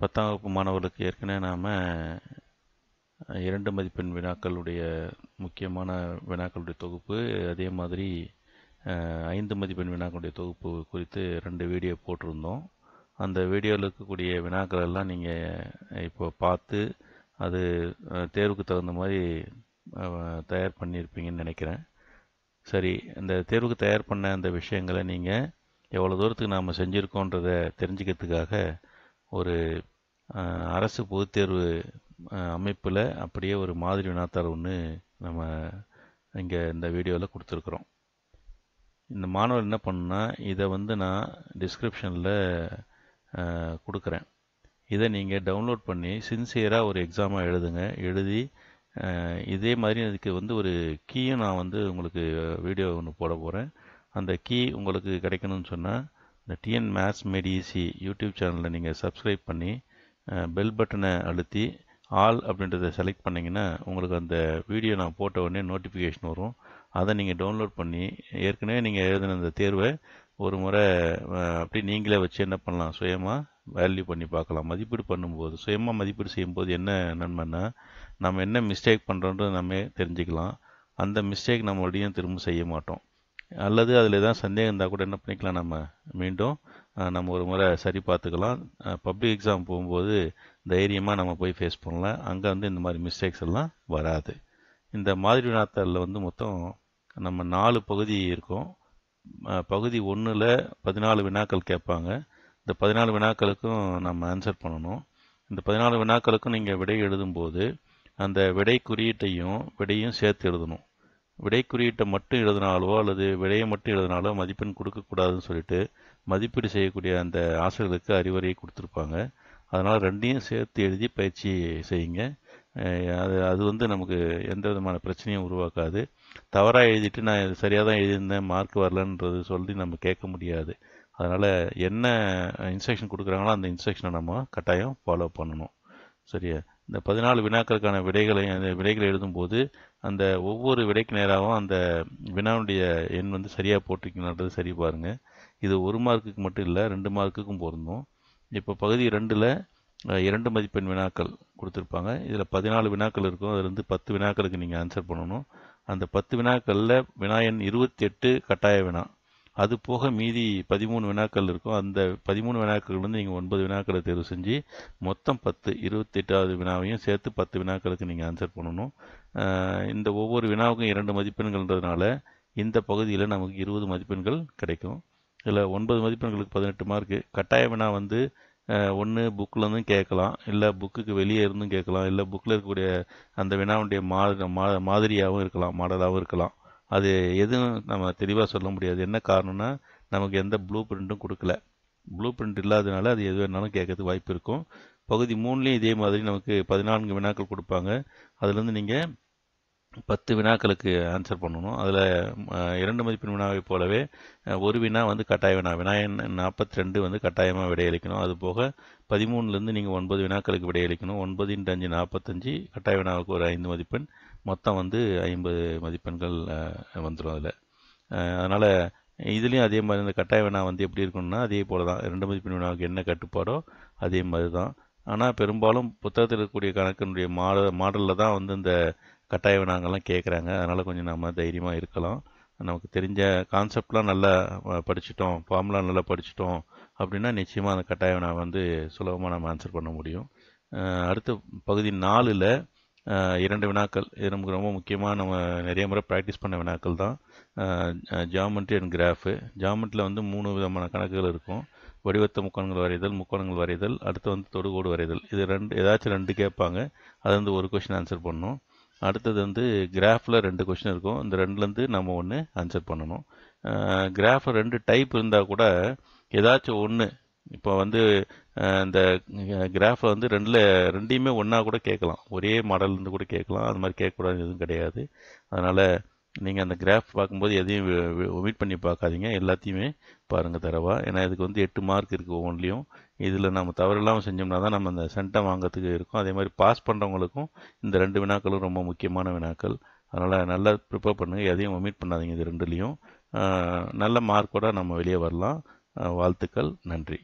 10ஆம் வகுப்பு மாணவர்களுக்கு ஏற்கனவே நாம் 2 மதிப்பெண் வினாக்களுடைய முக்கியமான வினாக்களுடைய தொகுப்பு, அதே மாதிரி 5 மதிப்பெண் வினாக்களுடைய தொகுப்பு குறித்து 2 வீடியோ போட்டிருந்தோம். அந்த வீடியோவில் இருக்கக்கூடிய வினாக்கள் எல்லாம் நீங்கள் இப்போ பார்த்து அது தேர்வுக்கு தகுந்த மாதிரி தயார் பண்ணியிருப்பீங்கன்னு நினைக்கிறேன். சரி, இந்த தேர்வுக்கு தயார் பண்ண அந்த விஷயங்களை நீங்கள் எவ்வளோ தூரத்துக்கு நாம் செஞ்சுருக்கோன்றதை தெரிஞ்சுக்கிறதுக்காக ஒரு அரசு பொதுத் தேர்வு அமைப்பில் அப்படியே ஒரு மாதிரி வினாத்தாள் ஒன்று நம்ம இங்கே இந்த வீடியோவில் கொடுத்துருக்குறோம். இந்த மாணவர் என்ன பண்ணுன்னா, இதை நான் டிஸ்கிரிப்ஷனில் கொடுக்குறேன். இதை நீங்கள் டவுன்லோட் பண்ணி சின்சியராக ஒரு எக்ஸாமாக எழுதுங்க. எழுதி இதே மாதிரி அதுக்கு ஒரு கீயும் நான் உங்களுக்கு வீடியோ ஒன்று போட போகிறேன். அந்த கீ உங்களுக்கு கிடைக்கணும்னு சொன்னால் இந்த TN maths mat easy YouTube சேனலில் நீங்கள் சப்ஸ்கிரைப் பண்ணி பெல் பட்டனை அழுத்தி ஆல் அப்படின்றத செலக்ட் பண்ணிங்கன்னா உங்களுக்கு அந்த வீடியோ நான் போட்ட உடனே நோட்டிஃபிகேஷன் வரும். அதை நீங்கள் டவுன்லோட் பண்ணி ஏற்கனவே நீங்கள் எழுதின அந்த தேர்வை ஒரு முறை அப்படி நீங்களே வச்சு என்ன பண்ணலாம், சுயமாக வேல்யூ பண்ணி பார்க்கலாம். மதிப்பீடு பண்ணும்போது, சுயமாக மதிப்பீடு செய்யும்போது என்ன நன்மைன்னா, நம்ம என்ன மிஸ்டேக் பண்ணுறோன்றது நம்ம தெரிஞ்சுக்கலாம். அந்த மிஸ்டேக் நம்ம மறுபடியும் திரும்ப செய்ய மாட்டோம். அல்லது அதில் ஏதாவது சந்தேகம் இருந்தால் கூட என்ன பண்ணிக்கலாம், நம்ம மீண்டும் நம்ம ஒரு முறை சரி பார்த்துக்கலாம். பப்ளிக் எக்ஸாம் போகும்போது தைரியமாக நம்ம போய் ஃபேஸ் பண்ணலாம். அங்கே இந்த மாதிரி மிஸ்டேக்ஸ் எல்லாம் வராது. இந்த மாதிரி வினாத்தாளில் மொத்தம் நம்ம 4 பகுதி இருக்கும். பகுதி 1ல் 14 வினாக்கள் கேட்பாங்க. இந்த 14 வினாக்களுக்கும் நம்ம ஆன்சர் பண்ணணும். இந்த 14 வினாக்களுக்கும் நீங்கள் விடை எழுதும்போது அந்த விடை குறியீட்டையும் விடையும் சேர்த்து எழுதணும். விடை குறியீட்டை மட்டும் எழுதினாலோ அல்லது விடையை மட்டும் எழுதினாலோ மதிப்பெண் கொடுக்கக்கூடாதுன்னு சொல்லிட்டு மதிப்பீடு செய்யக்கூடிய அந்த ஆசிரியர்களுக்கு அறிவுரையை கொடுத்துருப்பாங்க. அதனால் ரெண்டையும் சேர்த்து எழுதி பயிற்சி செய்யுங்க. அது நமக்கு எந்த விதமான பிரச்சனையும் உருவாக்காது. தவறாக எழுதிட்டு நான் இது சரியாக தான் எழுதியிருந்தேன், மார்க் வரலன்றது சொல்லி நம்ம கேட்க முடியாது. அதனால் என்ன இன்ஸ்ட்ரக்ஷன் கொடுக்குறாங்களோ அந்த இன்ஸ்ட்ரக்ஷனை நம்ம கட்டாயம் ஃபாலோ பண்ணணும். சரியா? இந்த 14 வினாக்களுக்கான அந்த விடைகளை எழுதும்போது அந்த ஒவ்வொரு விடைக்கு நேராகவும் அந்த வினாவுடைய எண் சரியாக போட்டிருக்கணுன்றது சரி பாருங்கள். இது 1 மார்க்குக்கு மட்டும் இல்லை, 2 மார்க்குக்கும் பொருந்தும். இப்போ பகுதி 2ல் 2 மதிப்பெண் வினாக்கள் கொடுத்துருப்பாங்க. இதில் 14 வினாக்கள் இருக்கும். அதில் 10 வினாக்களுக்கு நீங்கள் ஆன்சர் பண்ணணும். அந்த 10 வினாக்களில் வினா எண் 28 கட்டாய வினா. அது போக மீதி 13 வினாக்கள் இருக்கும். அந்த 13 வினாக்கள் நீங்கள் 9 வினாக்களை தேர்வு செஞ்சு மொத்தம் 10, 28வது வினாவையும் சேர்த்து 10 வினாக்களுக்கு நீங்கள் ஆன்சர் பண்ணணும். இந்த ஒவ்வொரு வினாவுக்கும் 2 மதிப்பெண்கள்ன்றதுனால இந்த பகுதியில் நமக்கு 20 மதிப்பெண்கள் கிடைக்கும். இதில் 9 மதிப்பெண்களுக்கு 18 மார்க்கு. கட்டாய வினா ஒன்று புக்கிலேருந்தும் கேட்கலாம், இல்லை புக்குக்கு வெளியே இருந்தும் கேட்கலாம், இல்லை புக்கில் இருக்கக்கூடிய அந்த வினாவுடைய மாதிரியாகவும் இருக்கலாம், மாடலாகவும் இருக்கலாம். அது எதுவும் நம்ம தெளிவாக சொல்ல முடியாது. என்ன காரணம்னா, நமக்கு எந்த ப்ளூ பிரிண்ட்டும் கொடுக்கல. ப்ளூ பிரிண்ட் இல்லாததுனால அது எது வேணாலும் கேட்கறதுக்கு வாய்ப்பு இருக்கும். பகுதி 3லேயும் இதே மாதிரி நமக்கு 14 வினாக்கள் கொடுப்பாங்க. அதுலேருந்து நீங்கள் 10 வினாக்களுக்கு ஆன்சர் பண்ணணும். அதில் 2 மதிப்பெண் வினாவை போலவே ஒரு வினா கட்டாய வினா. வினா எண் 42 கட்டாயமாக விடையளிக்கணும். அது போக 13லேருந்து நீங்கள் 9 வினாக்களுக்கு விடையளிக்கணும். 9 × 5 45, கட்டாய வினாவுக்கு ஒரு 5 மதிப்பெண், மொத்தம் 50 மதிப்பெண்கள் வந்துடும் அதில். அதனால் இதுலேயும் அதே மாதிரி இந்த கட்டாய வினா எப்படி இருக்கணும்னா அதே போல் தான். 2 மதிப்பெண் வினாவுக்கு என்ன கட்டுப்பாடோ அதே மாதிரி தான். ஆனால் பெரும்பாலும் புத்தகத்தில் இருக்கக்கூடிய கணக்கினுடைய மாடலில் தான் இந்த கட்டாய வினாங்கள்லாம் கேட்குறாங்க. அதனால் கொஞ்சம் நம்ம தைரியமாக இருக்கலாம். நமக்கு தெரிஞ்ச கான்செப்ட்லாம் நல்லா படிச்சிட்டோம், ஃபார்முலா நல்லா படிச்சிட்டோம் அப்படின்னா நிச்சயமாக அந்த கட்டாய வினா சுலபமாக நம்ம ஆன்சர் பண்ண முடியும். அடுத்து பகுதி 4ல் 2 வினாக்கள். இது நமக்கு ரொம்ப முக்கியமாக நம்ம நிறைய முறை ப்ராக்டிஸ் பண்ண வினாக்கள் தான். Geometry and graph. ஜியாமெட்ரியில் 3 விதமான கணக்குகள் இருக்கும். வடிவத்த முக்கோணங்கள் வரைதல், முக்கோணங்கள் வரைதல், அடுத்து தொடுகோடு வரைதல். இது ஏதாச்சும் 2 கேட்பாங்க. அது ஒரு கொஷின் ஆன்சர் பண்ணணும். அடுத்தது கிராஃபில் 2 கொஷின் இருக்கும். இந்த 2லேருந்து நம்ம ஒன்று ஆன்சர் பண்ணணும். கிராஃபில் 2 டைப் இருந்தால் கூட ஏதாச்சும் ஒன்று, இப்போ இந்த கிராஃபில் 2யுமே ஒன்றா கூட கேட்கலாம், ஒரே மாடல்லேருந்து கூட கேட்கலாம். அது மாதிரி கேட்கக்கூடாது எதுவும் கிடையாது. அதனால் நீங்கள் அந்த கிராஃப் பார்க்கும்போது எதையும் ஒமிட் பண்ணி பார்க்காதீங்க, எல்லாத்தையுமே பாருங்கள் தரவா. ஏன்னா இதுக்கு 8 மார்க் இருக்குது ஒவ்வொன்றிலையும். இதில் நம்ம தவறு இல்லாமல் செஞ்சோம்னா தான் நம்ம அந்த சென்டம் வாங்கிறதுக்கு இருக்கும். அதே மாதிரி பாஸ் பண்ணுறவங்களுக்கும் இந்த 2 வினாக்களும் ரொம்ப முக்கியமான வினாக்கள். அதனால் நல்லா ப்ரிப்பேர் பண்ணுங்கள், எதையும் ஒமிட் பண்ணாதீங்க. இது 2லேயும் நல்ல மார்க்கோடு நம்ம வெளியே வரலாம். வாழ்த்துக்கள். நன்றி.